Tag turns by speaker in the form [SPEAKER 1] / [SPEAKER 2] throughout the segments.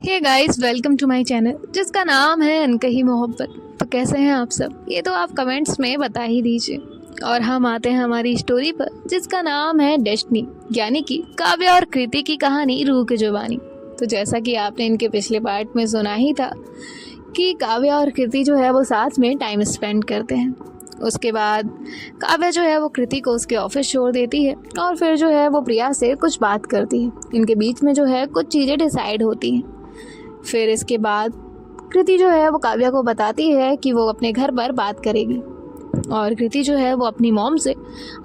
[SPEAKER 1] Hey guys, welcome to my channel जिसका नाम है अनकही मोहब्बत। तो कैसे हैं आप सब? ये तो आप कमेंट्स में बता ही दीजिए। और हम आते हैं हमारी स्टोरी पर जिसका नाम है डेस्टिनी, यानी कि काव्या और कृति की कहानी रूह की जुबानी। तो जैसा कि आपने इनके पिछले पार्ट में सुना ही था कि काव्या और कृति जो है वो साथ में टाइम स्पेंड करते हैं। उसके बाद काव्या जो है वो कृति को उसके ऑफिस छोड़ देती है और फिर जो है वो प्रिया से कुछ बात करती है। इनके बीच में जो है कुछ चीज़ें डिसाइड होती हैं। फिर इसके बाद कृति जो है वो काव्या को बताती है कि वो अपने घर पर बात करेगी और कृति जो है वो अपनी मॉम से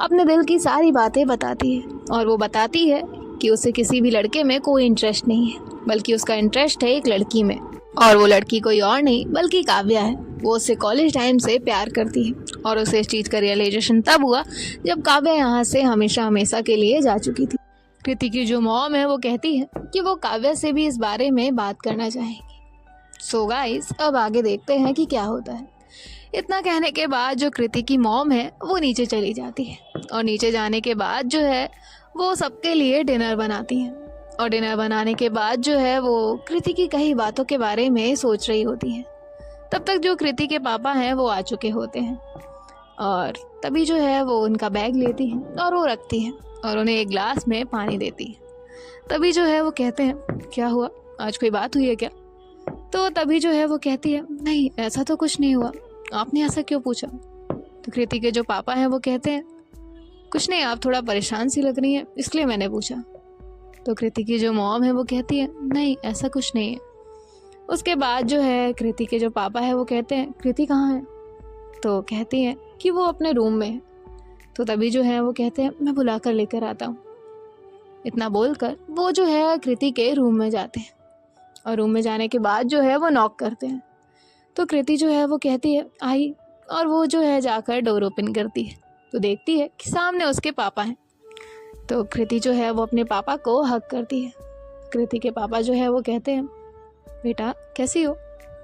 [SPEAKER 1] अपने दिल की सारी बातें बताती है। और वो बताती है कि उसे किसी भी लड़के में कोई इंटरेस्ट नहीं है, बल्कि उसका इंटरेस्ट है एक लड़की में, और वो लड़की कोई और नहीं बल्कि काव्या है। वो उससे कॉलेज टाइम से प्यार करती है और उसे इस चीज़ का रियलाइजेशन तब हुआ जब काव्या यहाँ से हमेशा हमेशा के लिए जा चुकी थी। कृति की जो मॉम है वो कहती है कि वो काव्या से भी इस बारे में बात करना चाहेंगी। सो गाइस, अब आगे देखते हैं कि क्या होता है। इतना कहने के बाद जो कृति की मॉम है वो नीचे चली जाती है और नीचे जाने के बाद जो है वो सबके लिए डिनर बनाती हैं। और डिनर बनाने के बाद जो है वो कृति की कई बातों के बारे में सोच रही होती हैं। तब तक जो कृति के पापा हैं वो आ चुके होते हैं और तभी जो है वो उनका बैग लेती हैं और वो रखती हैं और उन्हें एक ग्लास में पानी देती है। तभी जो है वो कहते हैं, क्या हुआ, आज कोई बात हुई है क्या? तो तभी जो है वो कहती है, नहीं ऐसा तो कुछ नहीं हुआ, आपने ऐसा क्यों पूछा? तो कृति के जो पापा हैं वो कहते हैं, कुछ नहीं, आप थोड़ा परेशान सी लग रही हैं इसलिए मैंने पूछा। तो कृति की जो मॉम है वो कहती है, नहीं ऐसा कुछ नहीं है। उसके बाद जो है कृति के जो पापा है वो कहते हैं, कृति कहाँ है? तो कहती हैं कि वो अपने रूम में है। तो तभी जो है वो कहते हैं, मैं बुला कर लेकर आता हूँ। इतना बोलकर वो जो है कृति के रूम में जाते हैं और रूम में जाने के बाद जो है वो नॉक करते हैं। तो कृति जो है वो कहती है, आई, और वो जो है जाकर डोर ओपन करती है तो देखती है कि सामने उसके पापा हैं। तो कृति जो है वो अपने पापा को हग करती है। कृति के पापा जो है वो कहते हैं, बेटा कैसी हो?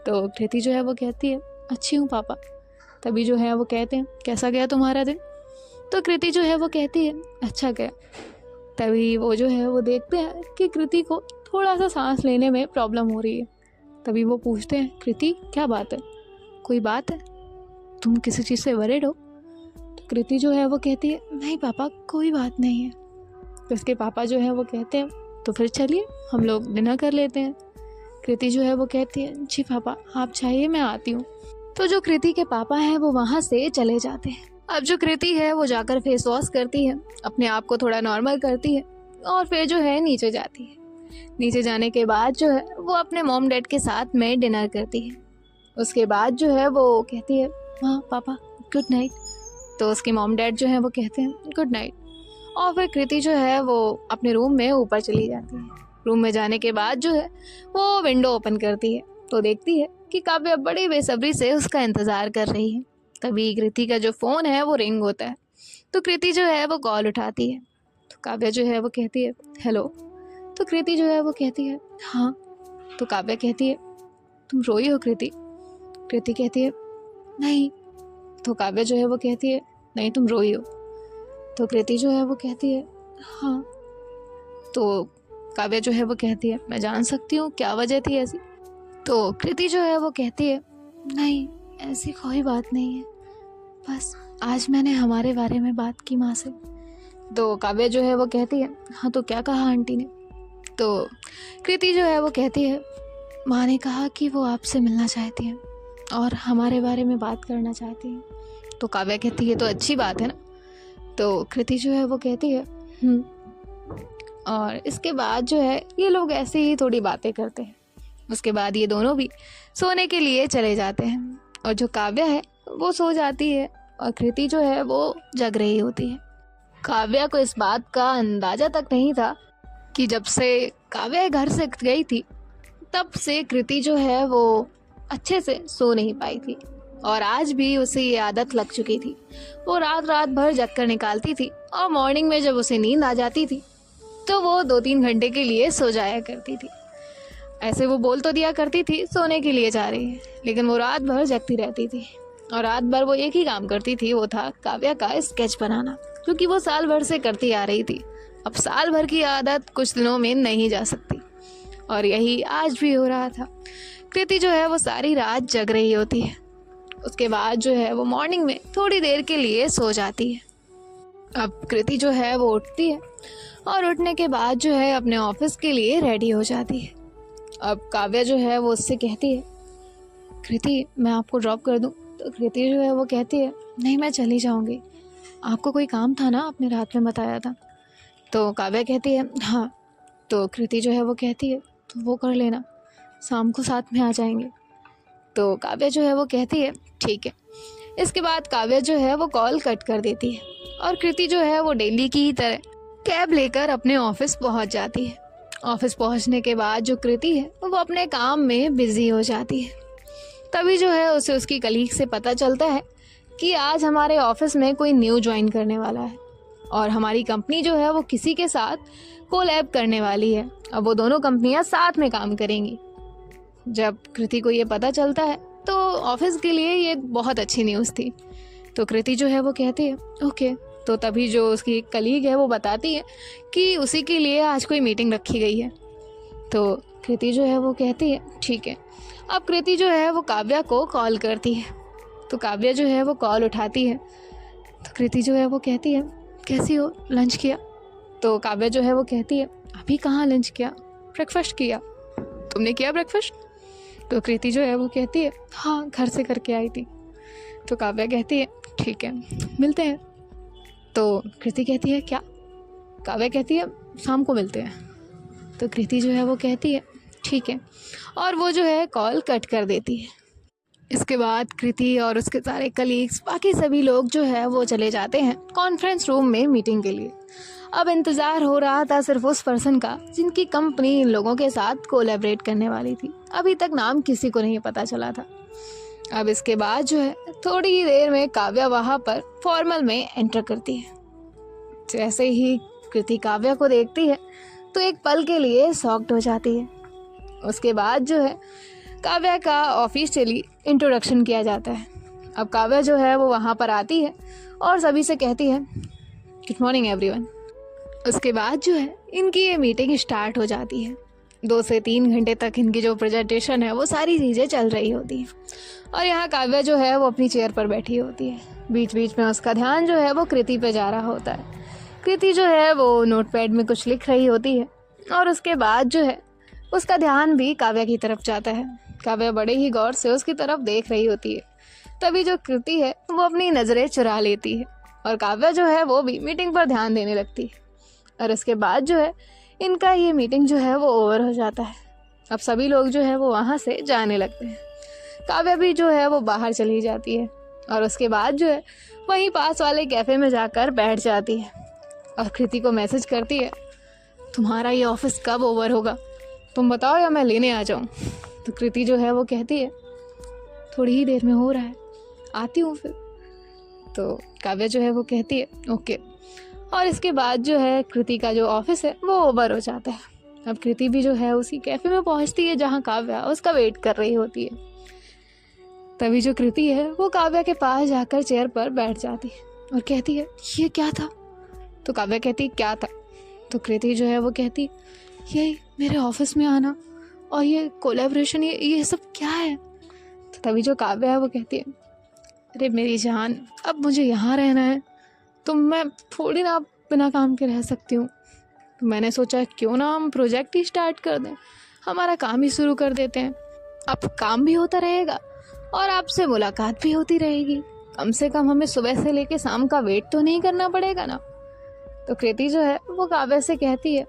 [SPEAKER 1] तो कृति जो है वो कहती है, अच्छी हूँ पापा। तभी जो है वो कहते हैं, कैसा गया तुम्हारा दिन? तो कृति जो है वो कहती है, अच्छा गया। तभी वो जो है वो देखते हैं कि कृति को थोड़ा सा सांस लेने में प्रॉब्लम हो रही है। तभी वो पूछते हैं, कृति क्या बात है, कोई बात है, तुम किसी चीज़ से वरिड हो? तो कृति जो है वो कहती है, नहीं पापा कोई बात नहीं है। तो उसके पापा जो है वो कहते हैं, तो फिर चलिए हम लोग डिनर कर लेते हैं। कृति जो है वो कहती है, जी पापा आप चाहिए मैं आती हूँ। तो जो कृति के पापा हैं वो वहाँ से चले जाते हैं। अब जो कृति है वो जाकर फेस वॉश करती है, अपने आप को थोड़ा नॉर्मल करती है और फिर जो है नीचे जाती है। नीचे जाने के बाद जो है वो अपने मॉम डैड के साथ में डिनर करती है। उसके बाद जो है वो कहती है, हाँ पापा गुड नाइट। तो उसके मॉम डैड जो है वो कहते हैं, गुड नाइट। और फिर कृति जो है वो अपने रूम में ऊपर चली जाती है। रूम में जाने के बाद जो है वो विंडो ओपन करती है तो देखती है कि काव्या बड़ी बेसब्री से उसका इंतज़ार कर रही है। तभी कृति का जो फ़ोन है वो रिंग होता है तो कृति जो है वो कॉल उठाती है। तो काव्या जो है वो कहती है, हेलो। तो कृति जो है वो कहती है, हाँ। तो काव्या कहती है, तुम रोई हो कृति? कृति कहती है, नहीं। तो काव्या जो है वो कहती है, नहीं तुम रोई हो। तो कृति जो है वो कहती है, हाँ। तो काव्या जो है वो कहती है, मैं जान सकती हूँ क्या वजह थी ऐसी? तो कृति जो है वो कहती है, नहीं ऐसी कोई बात नहीं है, बस आज मैंने हमारे बारे में बात की माँ से। तो काव्या जो है वो कहती है, हाँ तो क्या कहा आंटी ने? तो कृति जो है वो कहती है, माँ ने कहा कि वो आपसे मिलना चाहती हैं और हमारे बारे में बात करना चाहती हैं। तो काव्या कहती है, तो अच्छी बात है ना? तो कृति जो है वो कहती है, और इसके बाद जो है ये लोग ऐसे ही थोड़ी बातें करते हैं। उसके बाद ये दोनों भी सोने के लिए चले जाते हैं और जो काव्या है वो सो जाती है और कृति जो है वो जग रही होती है। काव्या को इस बात का अंदाज़ा तक नहीं था कि जब से काव्या घर से गई थी तब से कृति जो है वो अच्छे से सो नहीं पाई थी और आज भी उसे ये आदत लग चुकी थी। वो रात रात भर जग कर निकालती थी और मॉर्निंग में जब उसे नींद आ जाती थी तो वो 2-3 घंटे के लिए सो जाया करती थी। ऐसे वो बोल तो दिया करती थी सोने के लिए जा रही है, लेकिन वो रात भर जगती रहती थी और रात भर वो एक ही काम करती थी, वो था काव्या का स्केच बनाना, क्योंकि वो साल भर से करती आ रही थी। अब साल भर की आदत कुछ दिनों में नहीं जा सकती। और यही आज भी हो रहा था। कृति जो है वो सारी रात जग रही होती है। उसके बाद जो है वो मॉर्निंग में थोड़ी देर के लिए सो जाती है। अब कृति जो है वो उठती है और उठने के बाद जो है अपने ऑफिस के लिए रेडी हो जाती है। अब काव्या जो है वो उससे कहती है, कृति मैं आपको ड्रॉप कर दूं? तो कृति जो है वो कहती है, नहीं मैं चली जाऊंगी, आपको कोई काम था ना, आपने रात में बताया था। तो काव्या कहती है हाँ। तो कृति जो है वो कहती है तो वो कर लेना, शाम को साथ में आ जाएंगे। तो काव्या जो है वो कहती है ठीक है। इसके बाद काव्या जो है वो कॉल कट कर देती है और कृति जो है वो डेली की ही तरह कैब लेकर अपने ऑफिस पहुंच जाती है। ऑफिस पहुंचने के बाद जो कृति है वो अपने काम में बिजी हो जाती है। तभी जो है उसे उसकी कलीग से पता चलता है कि आज हमारे ऑफिस में कोई न्यू ज्वाइन करने वाला है और हमारी कंपनी जो है वो किसी के साथ कोलैब करने वाली है। अब वो दोनों कंपनियां साथ में काम करेंगी। जब कृति को ये पता चलता है तो ऑफिस के लिए ये बहुत अच्छी न्यूज़ थी। तो कृति जो है वो कहती है ओके। तो तभी जो उसकी कलीग है वो बताती है कि उसी के लिए आज कोई मीटिंग रखी गई है। तो कृति जो है वो कहती है ठीक है। अब कृति जो है वो काव्या को कॉल करती है। तो काव्या जो है वो कॉल उठाती है। तो कृति जो है वो कहती है कैसी हो, लंच किया? तो काव्या जो है वो कहती है अभी कहाँ लंच किया, ब्रेकफास्ट किया। तुमने किया ब्रेकफास्ट? तो कृति जो है वो कहती है हाँ घर से करके आई थी। तो काव्या कहती है ठीक है मिलते हैं। तो कृति कहती है क्या? काव्या कहती है शाम को मिलते हैं। तो कृति जो है वो कहती है ठीक है और वो जो है कॉल कट कर देती है। इसके बाद कृति और उसके सारे कलीग्स बाकी सभी लोग जो है वो चले जाते हैं कॉन्फ्रेंस रूम में मीटिंग के लिए। अब इंतज़ार हो रहा था सिर्फ उस पर्सन का जिनकी कंपनी इन लोगों के साथ कोलैबोरेट करने वाली थी। अभी तक नाम किसी को नहीं पता चला था। अब इसके बाद जो है थोड़ी ही देर में काव्या वहाँ पर फॉर्मल में एंटर करती है। जैसे ही कृति काव्या को देखती है तो एक पल के लिए शॉक्ड हो जाती है। उसके बाद जो है काव्या का ऑफिशियली इंट्रोडक्शन किया जाता है। अब काव्या जो है वो वहाँ पर आती है और सभी से कहती है गुड मॉर्निंग एवरीवन। उसके बाद जो है इनकी ये मीटिंग स्टार्ट हो जाती है। 2 से 3 घंटे तक इनकी जो प्रेजेंटेशन है वो सारी चीज़ें चल रही होती हैं और यहाँ काव्या जो है वो अपनी चेयर पर बैठी होती है। बीच बीच में उसका ध्यान जो है वो कृति पे जा रहा होता है। कृति जो है वो नोटपैड में कुछ लिख रही होती है और उसके बाद जो है उसका ध्यान भी काव्या की तरफ जाता है। काव्या बड़े ही गौर से उसकी तरफ देख रही होती है। तभी जो कृति है वो अपनी नज़रें चुरा लेती है और काव्या जो है वो भी मीटिंग पर ध्यान देने लगती है। और इसके बाद जो है इनका ये मीटिंग जो है वो ओवर हो जाता है। अब सभी लोग जो है वो वहाँ से जाने लगते हैं। काव्या भी जो है वो बाहर चली जाती है और उसके बाद जो है वहीं पास वाले कैफ़े में जाकर बैठ जाती है और कृति को मैसेज करती है तुम्हारा ये ऑफिस कब ओवर होगा, तुम बताओ या मैं लेने आ जाऊँ। तो कृति जो है वो कहती है थोड़ी ही देर में हो रहा है, आती हूँ फिर। तो काव्या जो है वो कहती है ओके। और इसके बाद जो है कृति का जो ऑफिस है वो ओवर हो जाता है। अब कृति भी जो है उसी कैफ़े में पहुंचती है जहां काव्या उसका वेट कर रही होती है। तभी जो कृति है वो काव्या के पास जाकर चेयर पर बैठ जाती है और कहती है ये क्या था? तो काव्या कहती क्या था? तो कृति जो है वो कहती ये मेरे ऑफिस में आना और ये कोलैबोरेशन, ये सब क्या है? तो तभी जो काव्या है वो कहती है अरे मेरी जान, अब मुझे यहाँ रहना है, तो मैं थोड़ी ना बिना काम के रह सकती हूँ। तो मैंने सोचा क्यों ना हम प्रोजेक्ट ही स्टार्ट कर दें, हमारा काम ही शुरू कर देते हैं। अब काम भी होता रहेगा और आपसे मुलाकात भी होती रहेगी। कम से कम हमें सुबह से लेके शाम का वेट तो नहीं करना पड़ेगा ना। तो कृति जो है वो काव्या से कहती है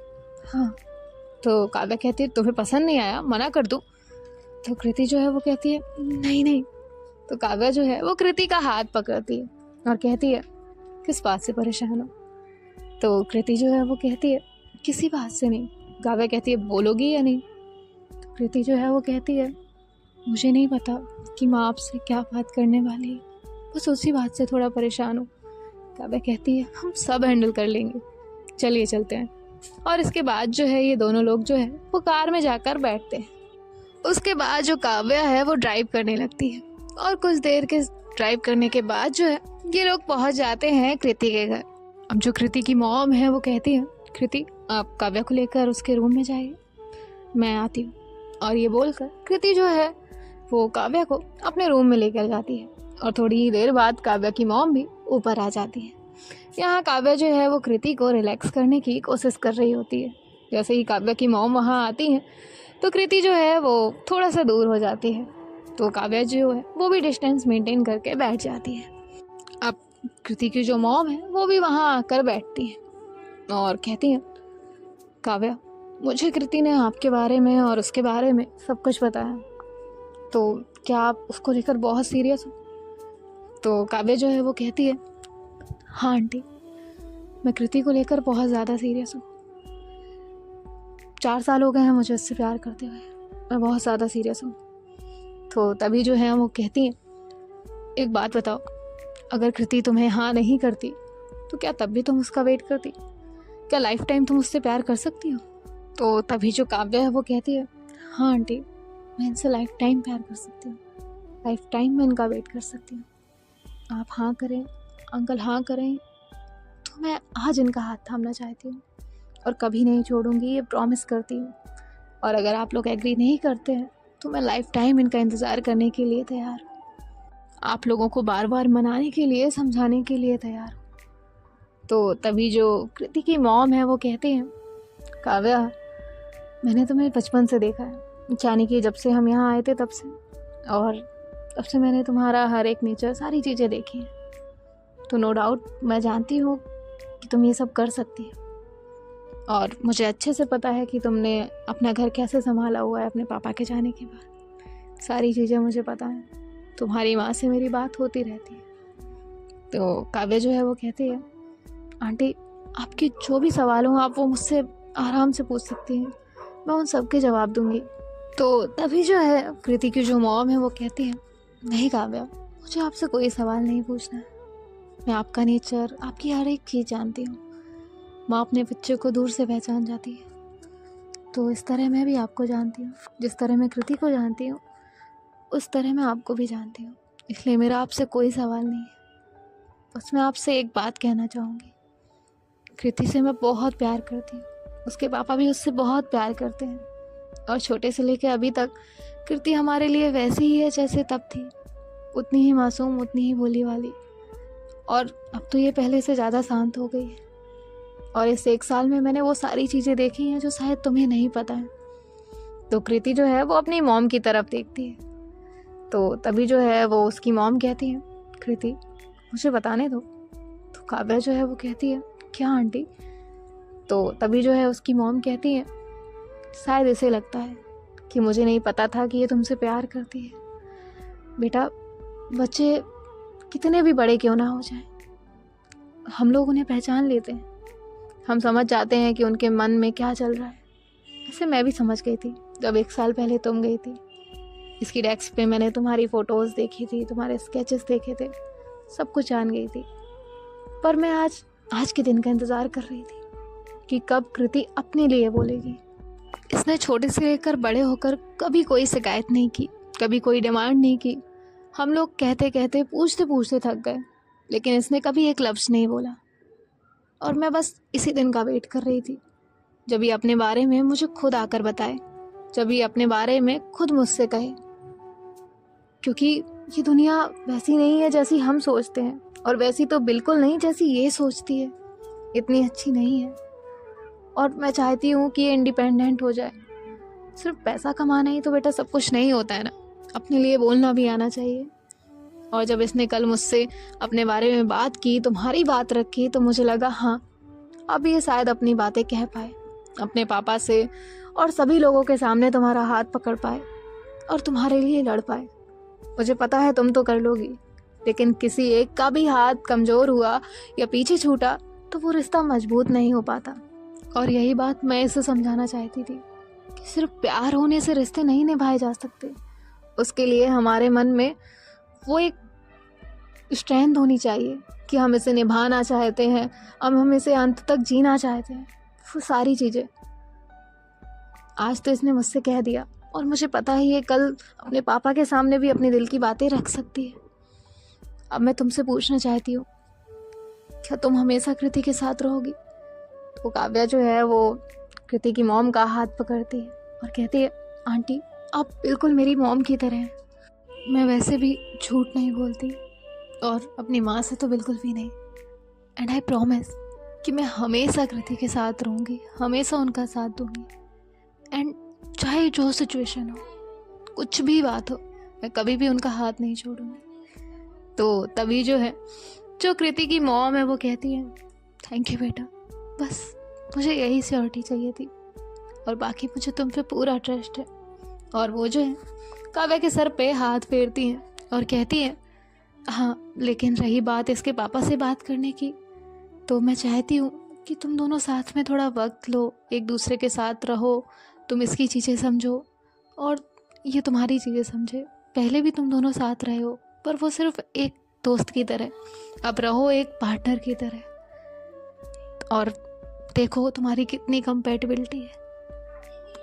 [SPEAKER 1] हाँ। तो काव्या कहती है तुम्हें पसंद नहीं आया, मना कर दूँ? तो कृति जो है वो कहती है नहीं नहीं। तो काव्या जो है वो कृति का हाथ पकड़ती है और कहती है किस बात से परेशान हो? तो कृति जो है वो कहती है किसी बात से नहीं। काव्या कहती है बोलोगी या नहीं? तो कृति जो है वो कहती है मुझे नहीं पता कि मैं आपसे क्या बात करने वाली है, बस उसी बात से थोड़ा परेशान हूँ। काव्या कहती है हम सब हैंडल कर लेंगे, चलिए चलते हैं। और इसके बाद जो है ये दोनों लोग जो है वो कार में जाकर बैठते हैं। उसके बाद जो काव्या है वो ड्राइव करने लगती है और कुछ देर के ड्राइव करने के बाद जो है ये लोग पहुंच जाते हैं कृति के घर। अब जो कृति की मॉम है वो कहती है कृति आप काव्या को लेकर उसके रूम में जाइए। मैं आती हूँ। और ये बोलकर कृति जो है वो काव्या को अपने रूम में लेकर जाती है और थोड़ी ही देर बाद काव्या की मॉम भी ऊपर आ जाती है। यहाँ काव्या जो है वो कृति को रिलैक्स करने की कोशिश कर रही होती है। जैसे ही काव्या की मॉम वहाँ आती है तो कृति जो है वो थोड़ा सा दूर हो जाती है, तो काव्या जो है वो भी डिस्टेंस मेंटेन करके बैठ जाती है। अब कृति की जो मॉम है वो भी वहाँ आकर बैठती है और कहती है, काव्या, मुझे कृति ने आपके बारे में और उसके बारे में सब कुछ बताया, तो क्या आप उसको लेकर बहुत सीरियस हो? तो काव्या जो है वो कहती है, हाँ आंटी, मैं कृति को लेकर बहुत ज़्यादा सीरियस हूँ। 4 साल हो गए हैं मुझे उससे प्यार करते हुए, मैं बहुत ज़्यादा सीरियस हूँ। तो तभी जो है वो कहती हैं, एक बात बताओ, अगर कृति तुम्हें हाँ नहीं करती तो क्या तब भी तुम उसका वेट करती? क्या लाइफ टाइम तुम उससे प्यार कर सकती हो? तो तभी जो काव्या है वो कहती है, हाँ आंटी, मैं इनसे लाइफ टाइम प्यार कर सकती हूँ, लाइफ टाइम मैं इनका वेट कर सकती हूँ। आप हाँ करें, अंकल हाँ करें, तो मैं आज इनका हाथ थामना चाहती हूँ और कभी नहीं छोड़ूंगी, ये प्रॉमिस करती हूँ। और अगर आप लोग एग्री नहीं करते हैं तो मैं लाइफ टाइम इनका इंतज़ार करने के लिए तैयार हूँ, आप लोगों को बार बार मनाने के लिए, समझाने के लिए तैयार हूँ। तो तभी जो कृति की मॉम है वो कहती हैं, काव्या, मैंने तुम्हें बचपन से देखा है, यानी कि जब से हम यहाँ आए थे तब से, और तब से मैंने तुम्हारा हर एक नेचर, सारी चीज़ें देखी हैं। तो नो डाउट मैं जानती हूँ कि तुम ये सब कर सकती हो, और मुझे अच्छे से पता है कि तुमने अपना घर कैसे संभाला हुआ है अपने पापा के जाने के बाद। सारी चीज़ें मुझे पता है, तुम्हारी माँ से मेरी बात होती रहती है। तो काव्या जो है वो कहती है, आंटी, आपके जो भी सवाल हों आप वो मुझसे आराम से पूछ सकती हैं, मैं उन सब के जवाब दूंगी। तो तभी जो है कृति की जो मॉम है वो कहती है, नहीं काव्या, मुझे आपसे कोई सवाल नहीं पूछना है, मैं आपका नेचर, आपकी हर एक चीज़ जानती हूँ। माँ अपने बच्चे को दूर से पहचान जाती है, तो इस तरह मैं भी आपको जानती हूँ, जिस तरह मैं कृति को जानती हूँ उस तरह मैं आपको भी जानती हूँ, इसलिए मेरा आपसे कोई सवाल नहीं है। बस मैं आपसे एक बात कहना चाहूँगी, कृति से मैं बहुत प्यार करती हूँ, उसके पापा भी उससे बहुत प्यार करते हैं, और छोटे से लेकर अभी तक कृति हमारे लिए वैसी ही है जैसे तब थी, उतनी ही मासूम, उतनी ही भोली वाली, और अब तो ये पहले से ज़्यादा शांत हो गई है। और इस 1 साल में मैंने वो सारी चीज़ें देखी हैं जो शायद तुम्हें नहीं पता है। तो कृति जो है वो अपनी मॉम की तरफ देखती है, तो तभी जो है वो उसकी मॉम कहती है, कृति, मुझे बताने दो। तो काव्या जो है वो कहती है, क्या आंटी? तो तभी जो है उसकी मॉम कहती है, शायद इसे लगता है कि मुझे नहीं पता था कि ये तुमसे प्यार करती है। बेटा, बच्चे कितने भी बड़े क्यों ना हो जाएं, हम लोग उन्हें पहचान लेते हैं, हम समझ जाते हैं कि उनके मन में क्या चल रहा है। ऐसे मैं भी समझ गई थी जब 1 साल पहले तुम गई थी। इसकी डेस्क पे मैंने तुम्हारी फ़ोटोज़ देखी थी, तुम्हारे स्केचेस देखे थे, सब कुछ जान गई थी। पर मैं आज के दिन का इंतज़ार कर रही थी कि कब कृति अपने लिए बोलेगी। इसने छोटे से लेकर बड़े होकर कभी कोई शिकायत नहीं की, कभी कोई डिमांड नहीं की। हम लोग कहते कहते, पूछते पूछते थक गए, लेकिन इसने कभी एक लफ्ज़ नहीं बोला। और मैं बस इसी दिन का वेट कर रही थी, जब ये अपने बारे में मुझे खुद आकर बताए, जब ये अपने बारे में खुद मुझसे कहे। क्योंकि ये दुनिया वैसी नहीं है जैसी हम सोचते हैं, और वैसी तो बिल्कुल नहीं जैसी ये सोचती है, इतनी अच्छी नहीं है। और मैं चाहती हूँ कि ये इंडिपेंडेंट हो जाए। सिर्फ पैसा कमाना ही तो बेटा सब कुछ नहीं होता है ना, अपने लिए बोलना भी आना चाहिए। और जब इसने कल मुझसे अपने बारे में बात की, तुम्हारी बात रखी, तो मुझे लगा हाँ, अब ये शायद अपनी बातें कह पाए अपने पापा से, और सभी लोगों के सामने तुम्हारा हाथ पकड़ पाए और तुम्हारे लिए लड़ पाए। मुझे पता है तुम तो कर लोगी, लेकिन किसी एक का भी हाथ कमज़ोर हुआ या पीछे छूटा तो वो रिश्ता मजबूत नहीं हो पाता। और यही बात मैं इसे समझाना चाहती थी कि सिर्फ प्यार होने से रिश्ते नहीं निभाए जा सकते, उसके लिए हमारे मन में वो एक स्ट्रेंथ होनी चाहिए कि हम इसे निभाना चाहते हैं, हम इसे अंत तक जीना चाहते हैं। वो सारी चीज़ें आज तो इसने मुझसे कह दिया, और मुझे पता ही है कल अपने पापा के सामने भी अपने दिल की बातें रख सकती है। अब मैं तुमसे पूछना चाहती हूँ, क्या तुम हमेशा कृति के साथ रहोगी? तो काव्या जो है वो कृति की मॉम का हाथ पकड़ती है और कहती है, आंटी आप बिल्कुल मेरी मॉम की तरह हैं। मैं वैसे भी झूठ नहीं बोलती और अपनी माँ से तो बिल्कुल भी नहीं। एंड आई प्रॉमिस कि मैं हमेशा कृति के साथ रहूँगी, हमेशा उनका साथ दूँगी। एंड चाहे जो सिचुएशन हो, कुछ भी बात हो, मैं कभी भी उनका हाथ नहीं छोड़ूंगी। तो तभी जो कृति की मॉम है वो कहती है, थैंक यू बेटा, बस मुझे यही सियोरिटी चाहिए थी और बाकी मुझे तुम पे पूरा ट्रस्ट है। और वो काव्या के सर पे हाथ फेरती हैं और कहती है, हाँ लेकिन रही बात इसके पापा से बात करने की, तो मैं चाहती हूँ कि तुम दोनों साथ में थोड़ा वक्त लो, एक दूसरे के साथ रहो, तुम इसकी चीज़ें समझो और ये तुम्हारी चीज़ें समझे। पहले भी तुम दोनों साथ रहे हो, पर वो सिर्फ एक दोस्त की तरह, अब रहो एक पार्टनर की तरह। और देखो तुम्हारी कितनी कंपैटिबिलिटी है,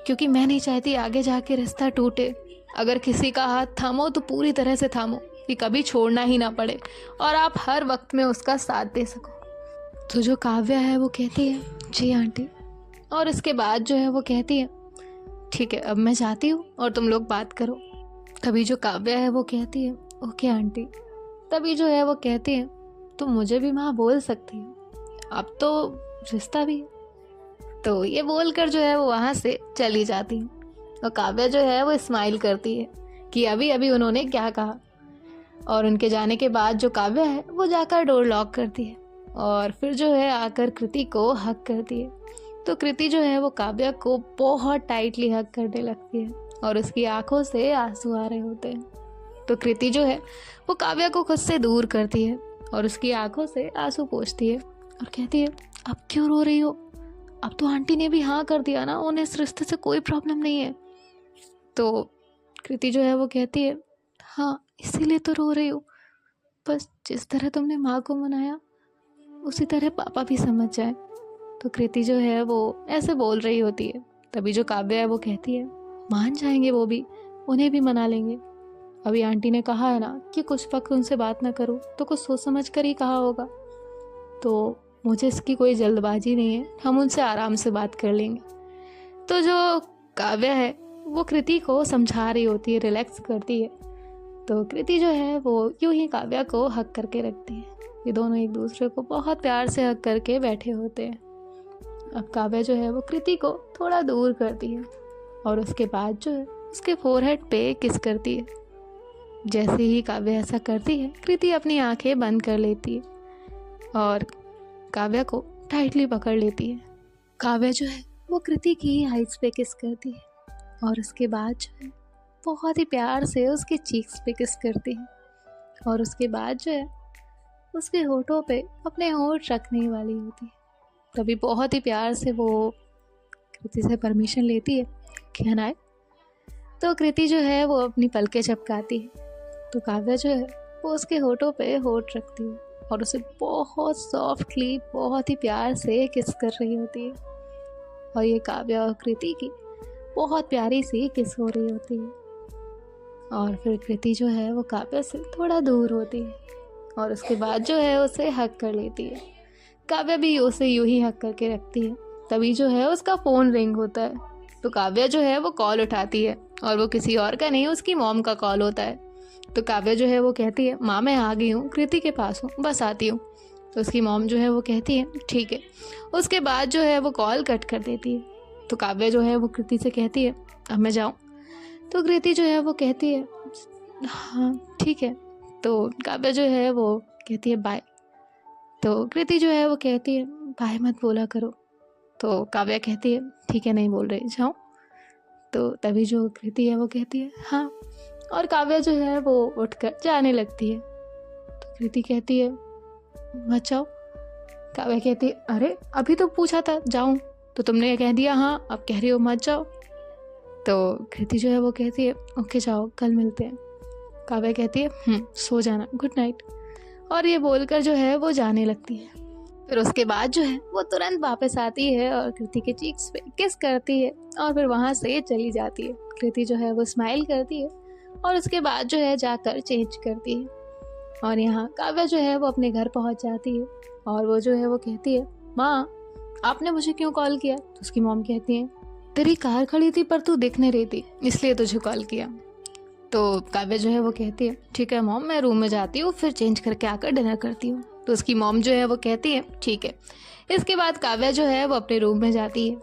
[SPEAKER 1] क्योंकि मैं नहीं चाहती आगे जाके रिश्ता टूटे। अगर किसी का हाथ थामो तो पूरी तरह से थामो कि कभी छोड़ना ही ना पड़े और आप हर वक्त में उसका साथ दे सको। तो जो काव्या है वो कहती है, जी आंटी। और इसके बाद वो कहती है, ठीक है अब मैं जाती हूँ और तुम लोग बात करो। तभी जो काव्या है वो कहती है, ओके आंटी। तभी वो कहती है, तुम मुझे भी माँ बोल सकती हो, अब तो रिश्ता भी है। तो ये बोलकर वो वहाँ से चली जाती है और काव्या वो स्माइल करती है कि अभी अभी उन्होंने क्या कहा। और उनके जाने के बाद जो काव्या है वो जाकर डोर लॉक करती है और फिर आकर कृति को हक करती है। तो कृति वो काव्या को बहुत टाइटली हक करने लगती है और उसकी आंखों से आंसू आ रहे होते हैं। तो कृति वो काव्या को खुद से दूर करती है और उसकी आंखों से आंसू पोंछती है और कहती है, अब क्यों रो रही हो? अब तो आंटी ने भी हाँ कर दिया ना, उन्हें इस रिश्ते से कोई प्रॉब्लम नहीं है। तो कृति वो कहती है, हाँ इसीलिए तो रो रही हूँ, बस जिस तरह तुमने माँ को मनाया उसी तरह पापा भी समझ जाए। तो कृति वो ऐसे बोल रही होती है। तभी जो काव्या है वो कहती है, मान जाएंगे वो भी, उन्हें भी मना लेंगे। अभी आंटी ने कहा है ना कि कुछ वक्त उनसे बात ना करो, तो कुछ सोच समझ कर ही कहा होगा। तो मुझे इसकी कोई जल्दबाजी नहीं है, हम उनसे आराम से बात कर लेंगे। तो जो काव्या है वो कृति को समझा रही होती है, रिलैक्स करती है। तो कृति वो यूं ही काव्या को हक करके रखती है। ये दोनों एक दूसरे को बहुत प्यार से हक करके बैठे होते हैं। अब काव्या वो कृति को थोड़ा दूर करती है और उसके बाद उसके फोरहेड पे किस करती है। जैसे ही काव्या ऐसा करती है, कृति अपनी आंखें बंद कर लेती है और काव्या को टाइटली पकड़ लेती है। काव्या वो कृति की आइज़ पे किस करती है और उसके बाद बहुत ही प्यार से उसके चीक्स पे किस करती है और उसके बाद उसके होठों पे अपने होठ रखने वाली होती है। तभी बहुत ही प्यार से वो कृति से परमिशन लेती है कि हनाए। तो कृति वो अपनी पलकें झपकाती है। तो काव्या वो उसके होठों पे होठ रखती है और उसे बहुत सॉफ्टली, बहुत ही प्यार से किस कर रही होती है। और ये काव्या और कृति की बहुत प्यारी सी किस हो रही होती है। और फिर कृति वो काव्या से थोड़ा दूर होती है और उसके बाद उसे हक कर लेती है। काव्या भी उसे यूं ही हक करके रखती है। तभी उसका फ़ोन रिंग होता है। तो काव्या वो कॉल उठाती है और वो किसी और का नहीं, उसकी मॉम का कॉल होता है। तो काव्या वो कहती है, माँ मैं आ गई हूँ, कृति के पास हूँ, बस आती हूँ। तो उसकी मॉम वो कहती है ठीक है। उसके बाद वो कॉल कट कर देती है। तो काव्या वो कृति से कहती है, अब मैं जाऊँ? तो कृति वो कहती है, हाँ ठीक है। तो काव्या वो कहती है बाय। तो कृति वो कहती है, बाय मत बोला करो। तो काव्या कहती है, ठीक है नहीं बोल रही, जाऊँ? तो तभी जो कृति वो कहती है हाँ। और काव्या वो उठकर जाने लगती है। तो कृति कहती है, मत जाओ। काव्या कहती है, अरे अभी तो पूछा था जाऊँ, तो तुमने कह दिया हाँ, अब कह रही हो मत जाओ। तो कृति वो कहती है, ओके जाओ, कल मिलते हैं। काव्या कहती है सो जाना, गुड नाइट। और ये बोलकर वो जाने लगती है। फिर उसके बाद वो तुरंत वापस आती है और कृति के चीक्स पे किस करती है और फिर वहाँ से चली जाती है। कृति वो स्माइल करती है और उसके बाद जाकर चेंज करती है। और यहाँ काव्या वो अपने घर पहुँच जाती है और वो वो कहती है, माँ आपने मुझे क्यों कॉल किया? तो उसकी मॉम कहती है, तेरी कार खड़ी थी पर तू दिख नहीं रही थी, इसलिए तुझे कॉल किया। तो काव्या जो है वो कहती है ठीक है मॉम, मैं रूम में जाती हूँ, फिर चेंज करके आकर डिनर करती हूँ। तो उसकी मॉम जो है वो कहती है ठीक है। इसके बाद काव्या जो है वो अपने रूम में जाती है।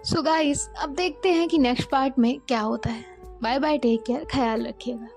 [SPEAKER 1] सो गाइस, अब देखते हैं कि नेक्स्ट पार्ट में क्या होता है। बाय बाय, टेक केयर, ख्याल रखिएगा।